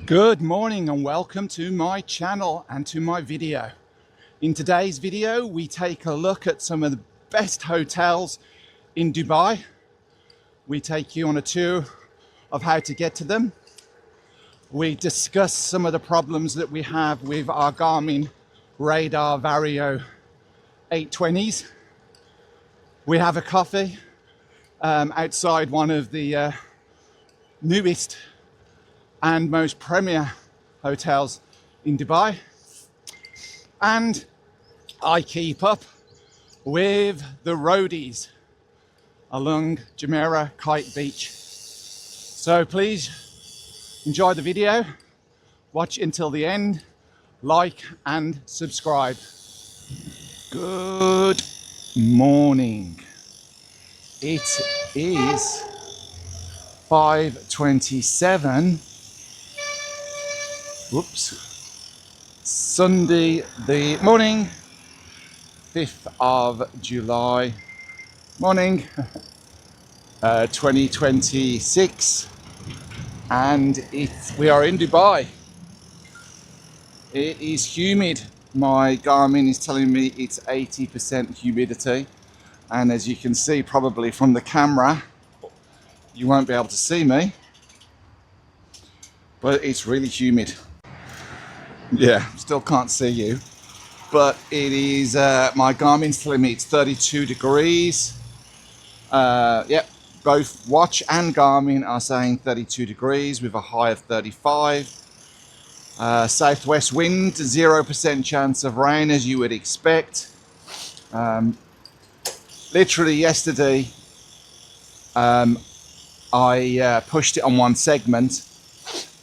Good morning and welcome to my channel and to my video. In today's video, we take a look at some of the best hotels in Dubai. We take you on a tour of how to get to them. We discuss some of the problems that we have with our Garmin Radar Vario 820s. We have a coffee outside one of the newest and most premier hotels in Dubai, and I keep up with the roadies along Jumeirah Beach. So please enjoy the video, watch until the end, like and subscribe. Good morning. It is 5:27. Sunday the morning, 5th of July, morning, 2026, and we are in Dubai. It is humid. My Garmin is telling me it's 80% humidity, and as you can see probably from the camera, you won't be able to see me, but it's really humid. Yeah, still can't see you, but it is, my Garmin's telling me it's 32 degrees. Yep, both watch and Garmin are saying 32 degrees with a high of 35. Southwest wind, 0% chance of rain as you would expect. Literally yesterday, I pushed it on one segment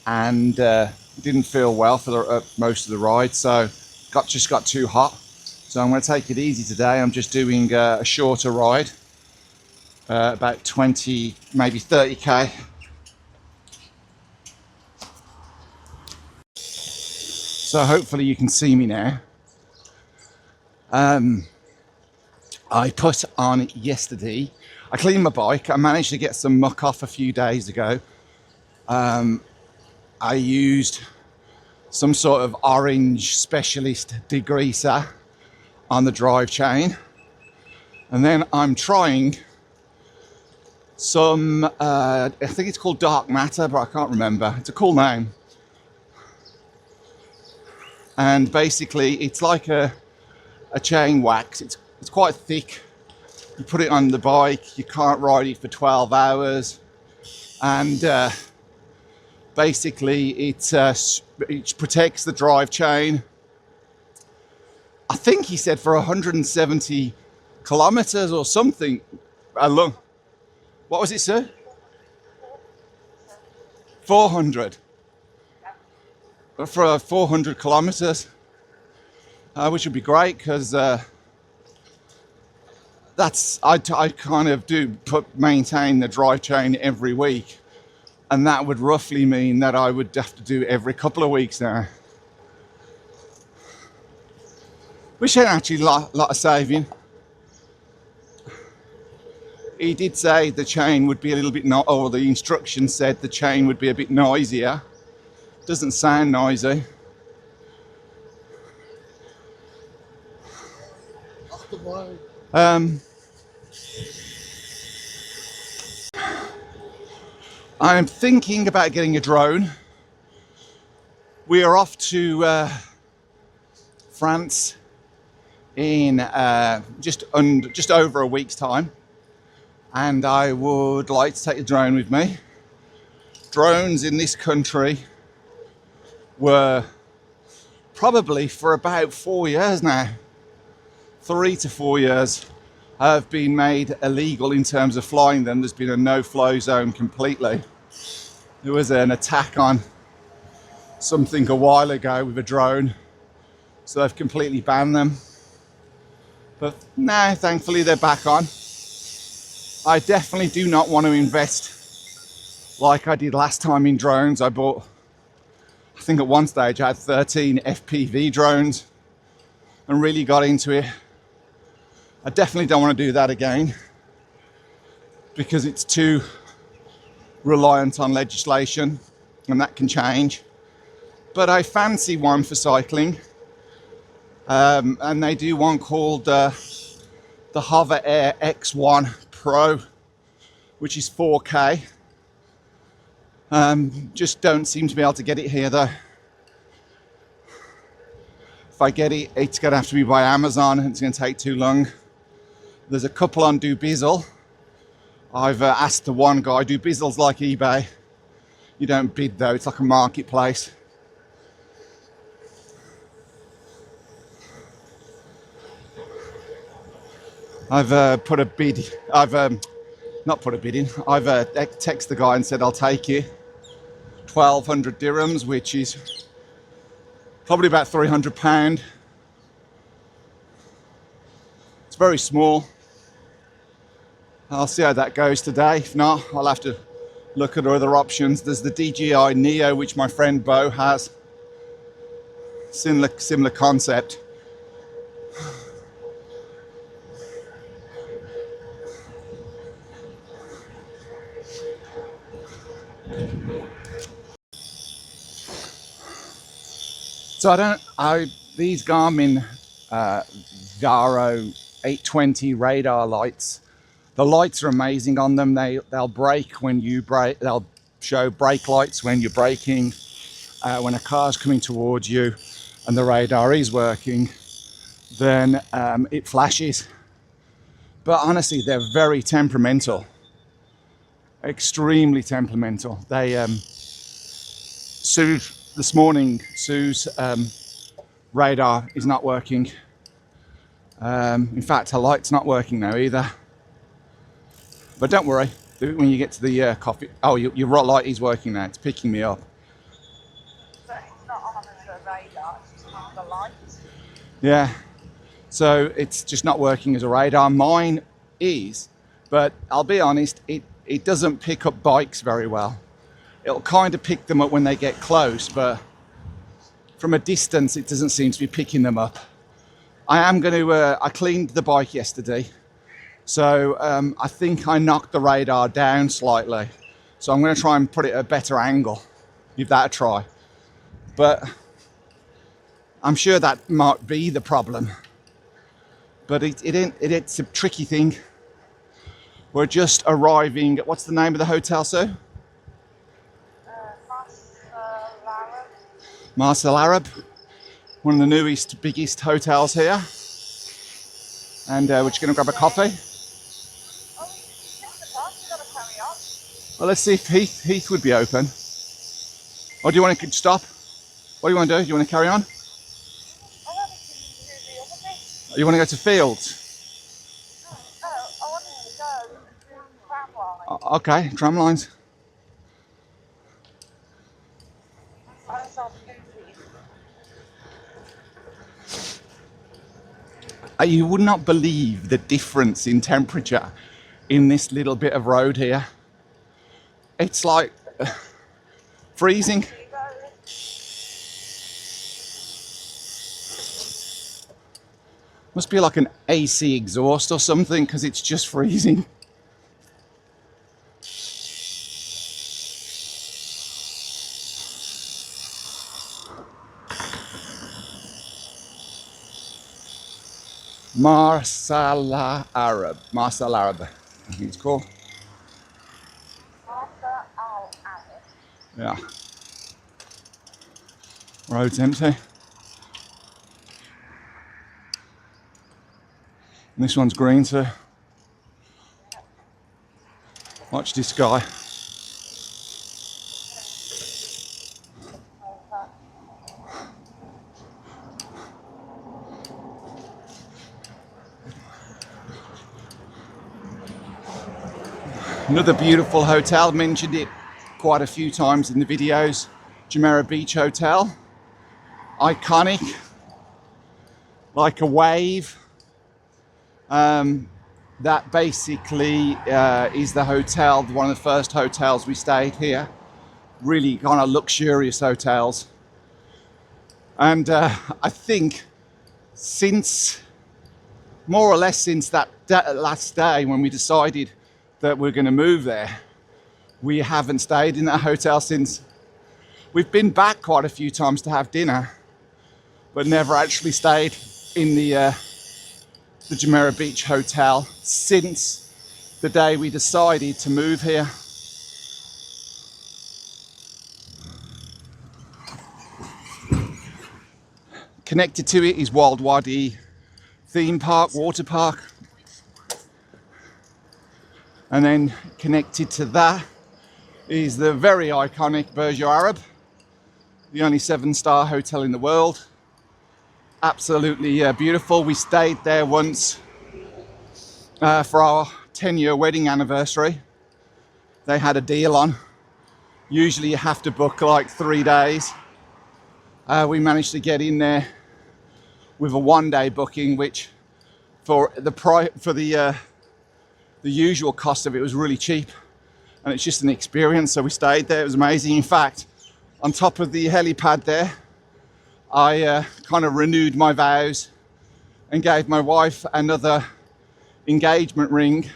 and didn't feel well for most of the ride, so just got too hot. So I'm going to take it easy today. I'm just doing a shorter ride, about 20, maybe 30k. So hopefully you can see me now. I put on yesterday, I cleaned my bike. I managed to get some muck off a few days ago. I used some sort of orange specialist degreaser on the drive chain, and then I'm trying some, I think it's called dark matter, but I can't remember. It's a cool name. And basically it's like a chain wax. It's quite thick. You put it on the bike, you can't ride it for 12 hours. And basically it protects the drive chain. I think he said for 170 kilometers or something along. What was it, sir? 400. For 400 kilometers, which would be great, because I kind of do maintain the drive chain every week. And that would roughly mean that I would have to do every couple of weeks now. Which ain't actually a lot of saving. He did say the chain would be a little bit, or the instructions said the chain would be a bit noisier. Doesn't sound noisy. I'm thinking about getting a drone. We are off to France in just over a week's time, and I would like to take a drone with me. Drones in this country were probably for about 4 years now, 3 to 4 years, have been made illegal in terms of flying them. There's been a no-fly zone completely. There was an attack on something a while ago with a drone, so they've completely banned them. But now, thankfully, they're back on. I definitely do not want to invest like I did last time in drones. I bought, I think at one stage I had 13 FPV drones and really got into it. I definitely don't want to do that again because it's too reliant on legislation, and that can change. but I fancy one for cycling. And they do one called the Hover Air X1 Pro, which is 4K. Just don't seem to be able to get it here though. If I get it, it's going to have to be by Amazon and it's going to take too long. There's a couple on Dubizzle. I've asked the one guy, Dubizzle's like eBay. You don't bid though, it's like a marketplace. I've put a bid, not put a bid in, I've texted the guy and said I'll take it. 1,200 dirhams, which is probably about £300. It's very small. I'll see how that goes today. If not, I'll have to look at other options. There's the DJI Neo, which my friend Bo has. Similar concept. So these Garmin Varo 820 radar lights, the lights are amazing on them. They'll brake when you brake, they'll show brake lights when you're braking, when a car's coming towards you and the radar is working, then it flashes. But honestly, they're very temperamental, extremely temperamental. They this morning, Sue's radar is not working. In fact, her light's not working now either. But don't worry, do it when you get to the coffee. Oh, your light is working now. It's picking me up. But it's not on the radar, it's just on the light. Yeah, so it's just not working as a radar. Mine is, but I'll be honest, it doesn't pick up bikes very well. It'll kind of pick them up when they get close, but from a distance, it doesn't seem to be picking them up. I cleaned the bike yesterday, so I think I knocked the radar down slightly. So I'm going to try and put it at a better angle, give that a try. But I'm sure that might be the problem. But it's a tricky thing. We're just arriving. What's the name of the hotel, sir? Burj Al Arab, one of the newest, biggest hotels here. And we're just going to grab a coffee. Well, let's see if Heath would be open. Or do you want to stop? What do you want to do? Do you want to carry on? You want to go to Fields? No, I wanted to go to tram line. Okay, tram lines. You would not believe the difference in temperature in this little bit of road here. It's like freezing. Must be like an AC exhaust or something, because it's just freezing. Burj Al Arab, I think it's called. Burj Al Arab. Yeah. Road's empty. And this one's green too. Watch this guy. Another beautiful hotel, mentioned it quite a few times in the videos. Jumeirah Beach Hotel. Iconic, like a wave. That basically is the hotel, one of the first hotels we stayed here. Really kind of luxurious hotels. And I think since, more or less since that last day when we decided that we're going to move there, we haven't stayed in that hotel since. We've been back quite a few times to have dinner, but never actually stayed in the Jumeirah Beach Hotel since the day we decided to move here. Connected to it is Wild Wadi theme park, water park. And then connected to that is the very iconic Burj Al Arab, the only 7-star hotel in the world. Absolutely beautiful. We stayed there once for our 10-year wedding anniversary. They had a deal on. Usually you have to book like 3 days. We managed to get in there with a 1-day booking, which for the usual cost of it was really cheap, and it's just an experience. So we stayed there. It was amazing. In fact, on top of the helipad there, I kind of renewed my vows and gave my wife another engagement ring,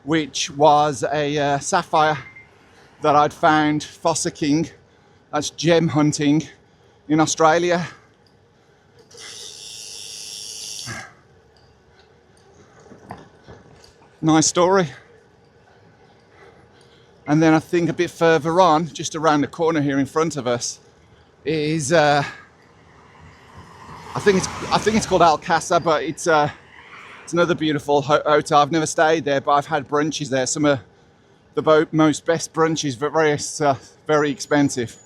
which was a sapphire that I'd found fossicking, that's gem hunting, in Australia. Nice story. And then I think a bit further on, just around the corner here in front of us, is I think it's called Al Casa, but it's another beautiful hotel. I've never stayed there, but I've had brunches there. Some of the most best brunches, but very expensive.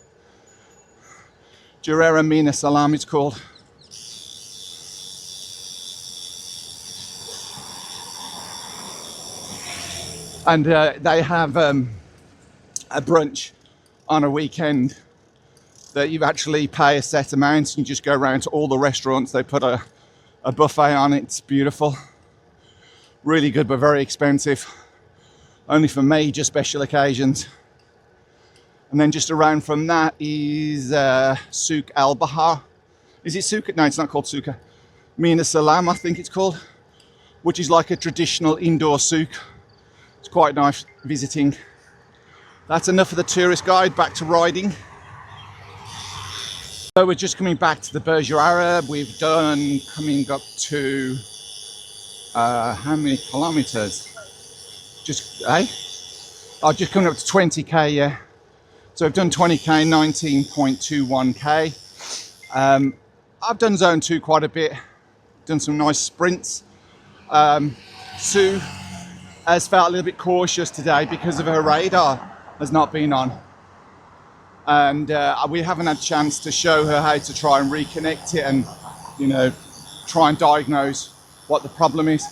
Jumeirah Mina Salam it's called. And they have a brunch on a weekend that you actually pay a set amount and you just go around to all the restaurants. They put a buffet on it. It's beautiful. Really good, but very expensive. Only for major special occasions. And then just around from that is Souk Al Bahar. Is it Souk? No, it's not called Souk. Mina Salam, I think it's called, which is like a traditional indoor souk. It's quite nice visiting. That's enough of the tourist guide, back to riding. So we're just coming back to the Burj Al Arab. We've done coming up to, how many kilometers? Just coming up to 20k, yeah. So I've done 20k, 19.21k. I've done zone 2 quite a bit. Done some nice sprints. Sue has felt a little bit cautious today because of her radar has not been on. And we haven't had a chance to show her how to try and reconnect it and, you know, try and diagnose what the problem is.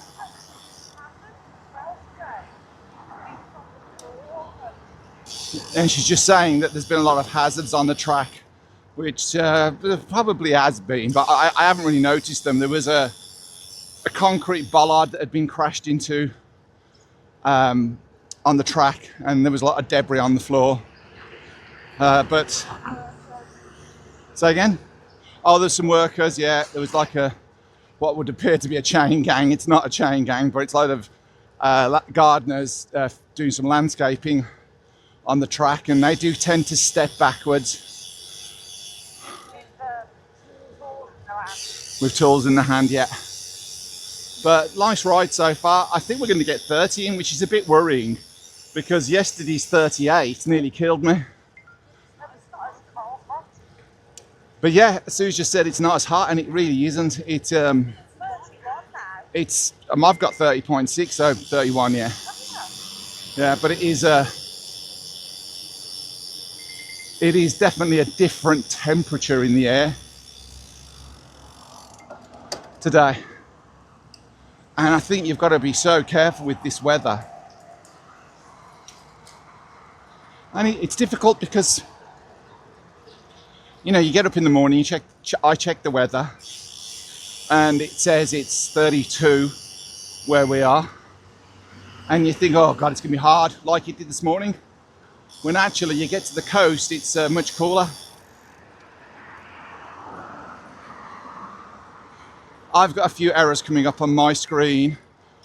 And she's just saying that there's been a lot of hazards on the track, which probably has been, but I haven't really noticed them. There was a concrete bollard that had been crashed into on the track, and there was a lot of debris on the floor. But say again? Oh, there's some workers. Yeah, there was like what would appear to be a chain gang. It's not a chain gang, but it's a load of gardeners doing some landscaping on the track, and they do tend to step backwards with tools in the hand. Yeah, but nice ride so far. I think we're going to get 30 in, which is a bit worrying because yesterday's 38 nearly killed me. But yeah, Sue's just said it's not as hot, and it really isn't. It's I've got 30.6, so 31, yeah. Yeah, but it is definitely a different temperature in the air today. And I think you've got to be so careful with this weather. And it's difficult because, you know, you get up in the morning, I check the weather, and it says it's 32 where we are. And you think, oh God, it's going to be hard, like it did this morning. When actually you get to the coast, it's much cooler. I've got a few errors coming up on my screen,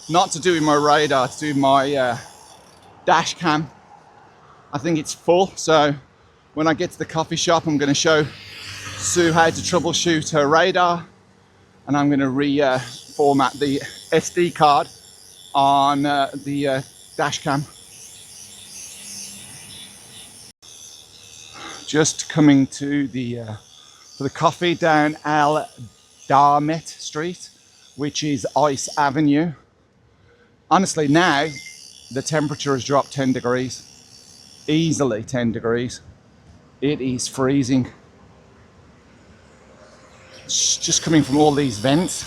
not to do with my radar, to do with my dash cam. I think it's full, so When I get to the coffee shop, I'm going to show Sue how to troubleshoot her radar, and I'm going to reformat the SD card on the dash cam. Just coming to for the coffee down Al Darmet Street, which is Ice Avenue. Honestly, now the temperature has dropped 10 degrees, easily 10 degrees. It is freezing. It's just coming from all these vents.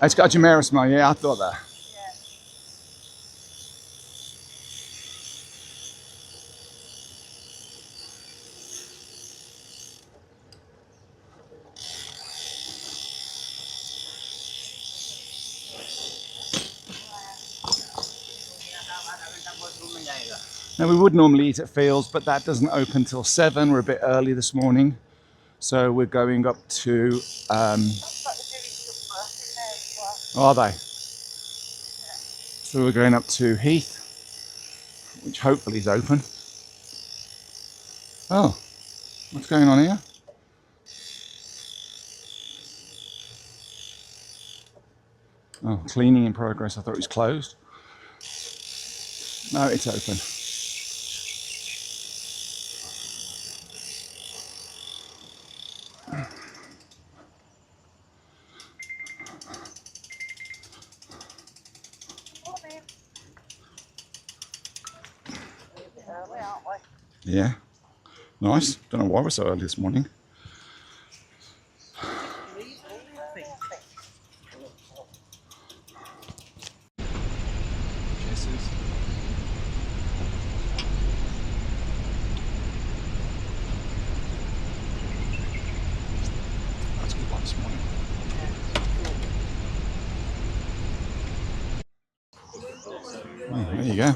It's got a Jumeirah smell, yeah, I thought that. Now, we would normally eat at Fields, but that doesn't open till 7. We're a bit early this morning, so we're going up to. Are they? So we're going up to Heath, which hopefully is open. Oh, what's going on here? Oh, cleaning in progress. I thought it was closed. No, it's open. Yeah, nice. Don't know why we're so early this morning. That's a good one this morning. Oh, there you go.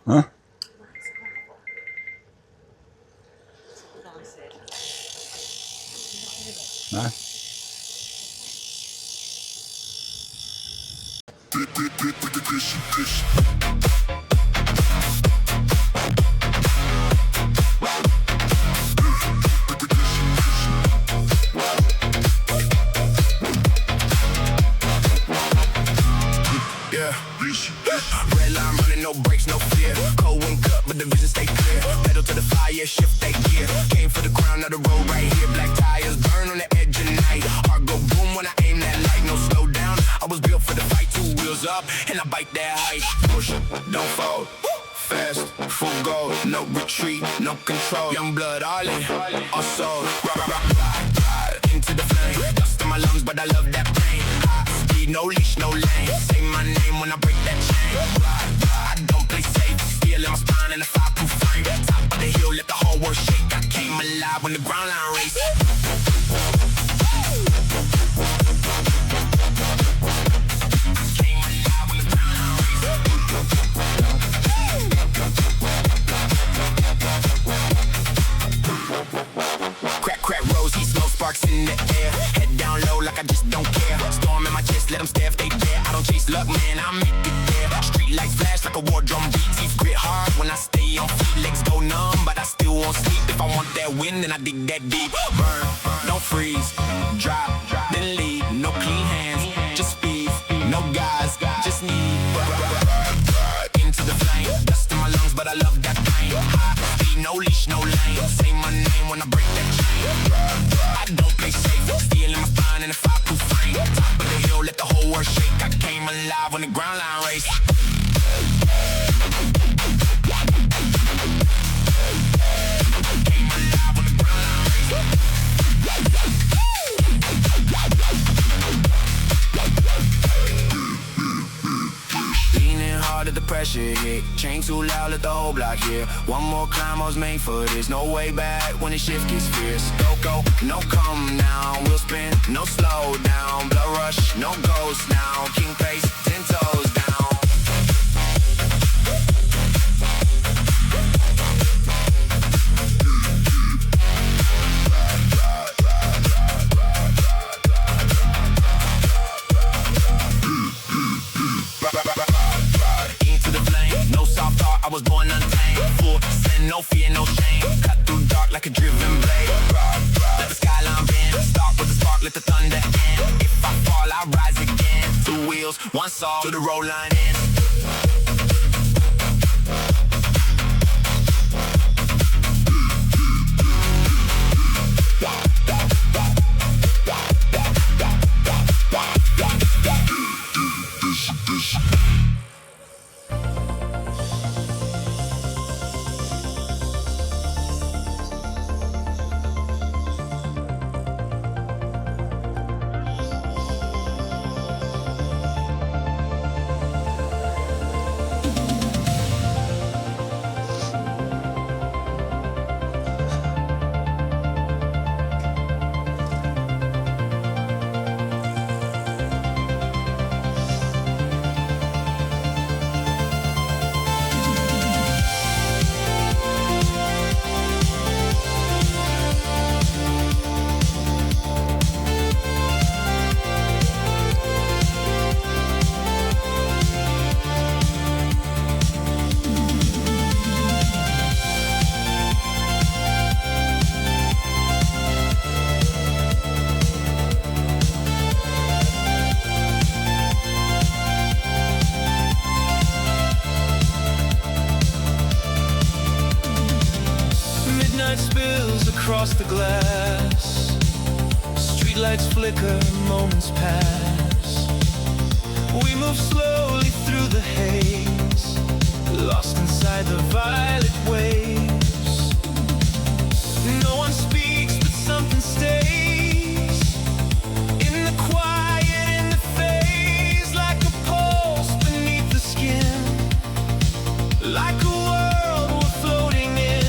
Huh? No. Red line running, no brakes, no fear. Cold wind cut, but the vision stay clear. Pedal to the fire, shift that gear. Came for the crown of the road right here. Black tires burn on the edge of night. Heart go boom when I aim that light. No slow down, I was built for the fight. 2 wheels up, and I bite that height. Push it, don't fold. Fast, full goal, no retreat, no control. Young blood, all in, all soul. Ride into the flame. Dust in my lungs, but I love that pain. High speed, no leash, no lane. Say my name when I break that chain. I don't play safe. Feel in my spine in a fireproof frame. Top of the hill, let the whole world shake. I came alive when the ground line race. Sparks in the air, head down low like I just don't care. Storm in my chest, let them stare if they dare. I don't chase luck, man, I make it there. Street lights flash like a war drum beat. Teeth grit hard when I stay on feet. Legs go numb, but I still won't sleep. If I want that wind, then I dig that deep. Burn, don't freeze, drop, then leave. No clean hands, just speed. No guys, just need. Into the flame, dust in my lungs, but I love that pain. High speed, no leash, no lane. Say my name when I break that chain. I don't play safe, steel in my spine in a fireproof frame. Top of the hill, let the whole world shake. I came alive when the ground line race. Came alive when the ground line race. Leaning hard at the pressure hit. Chain too loud, let the whole block hear. One more climb, I was made for this. No way back when the shift gets fierce. Go, no come down. We'll spin, no slow down. Blood rush, no ghost now. King pace, 10 toes down. I was born untamed, full sin, no fear, no shame. Cut through dark like a driven blade. Let the skyline bend, start with the spark, let the thunder end. If I fall, I rise again. 2 wheels, 1 saw, till the road line ends. Spills across the glass. Streetlights flicker, moments pass. We move slowly through the haze, lost inside the violet waves. No one speaks, but something stays in the quiet, in the phase, like a pulse beneath the skin, like a world we're floating in.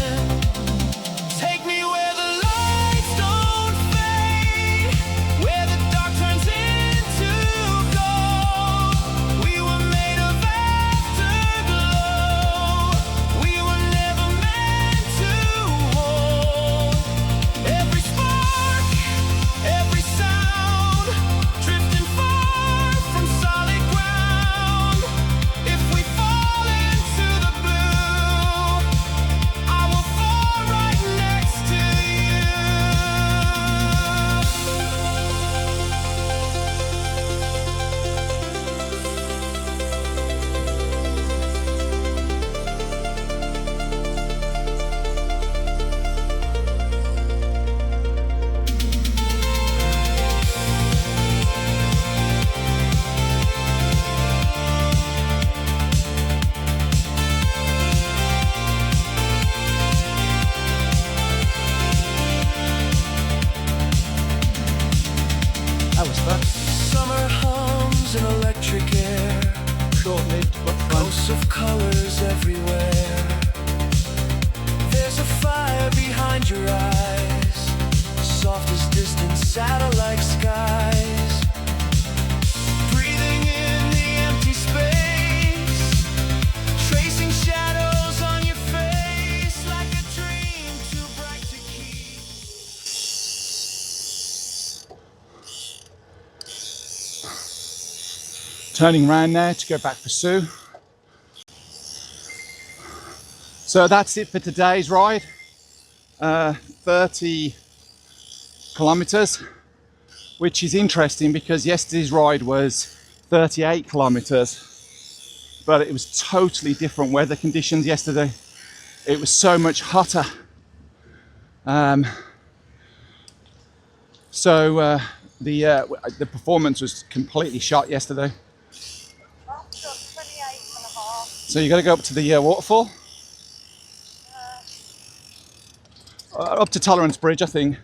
That was fun. Summer hums in electric air, Short-lived but fun. ghosts of colors everywhere. There's a fire behind your eyes, soft as distant satellite skies. Breathing in the empty space, tracing shadows on your face, like a dream too bright to keep. Turning around now to go back for Sue. So that's it for today's ride. 30 kilometers, which is interesting because yesterday's ride was 38 kilometers, but it was totally different weather conditions yesterday. It was so much hotter. The performance was completely shot yesterday. I've done 28.5. So you got to go up to the waterfall, up to Tolerance Bridge, I think.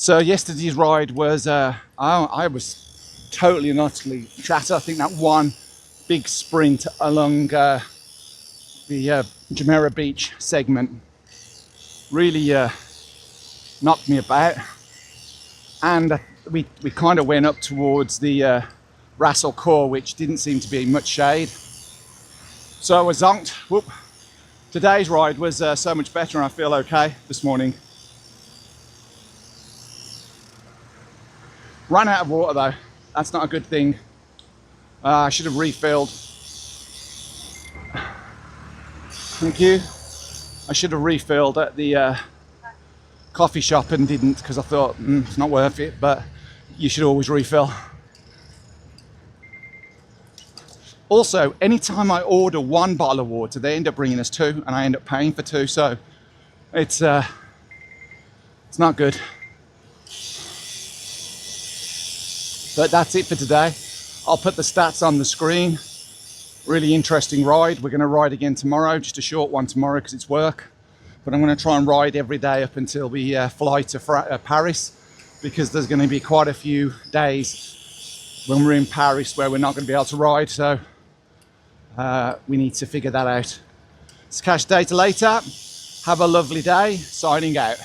So yesterday's ride was, I was totally and utterly shattered. I think that one big sprint along the Jumeirah Beach segment really knocked me about. And we kind of went up towards the Ras Al Khor, which didn't seem to be much shade. So I was zonked. Whoop. Today's ride was so much better, and I feel okay this morning. Ran out of water though. That's not a good thing. I should have refilled. Thank you. I should have refilled at the coffee shop and didn't, because I thought it's not worth it, but you should always refill. Also, anytime I order one bottle of water, they end up bringing us two, and I end up paying for two, so it's not good. But that's it for today. I'll put the stats on the screen. Really interesting ride. We're going to ride again tomorrow, just a short one tomorrow because it's work. But I'm going to try and ride every day up until we fly to Paris, because there's going to be quite a few days when we're in Paris where we're not going to be able to ride. So we need to figure that out. It's Cash Data later. Have a lovely day. Signing out.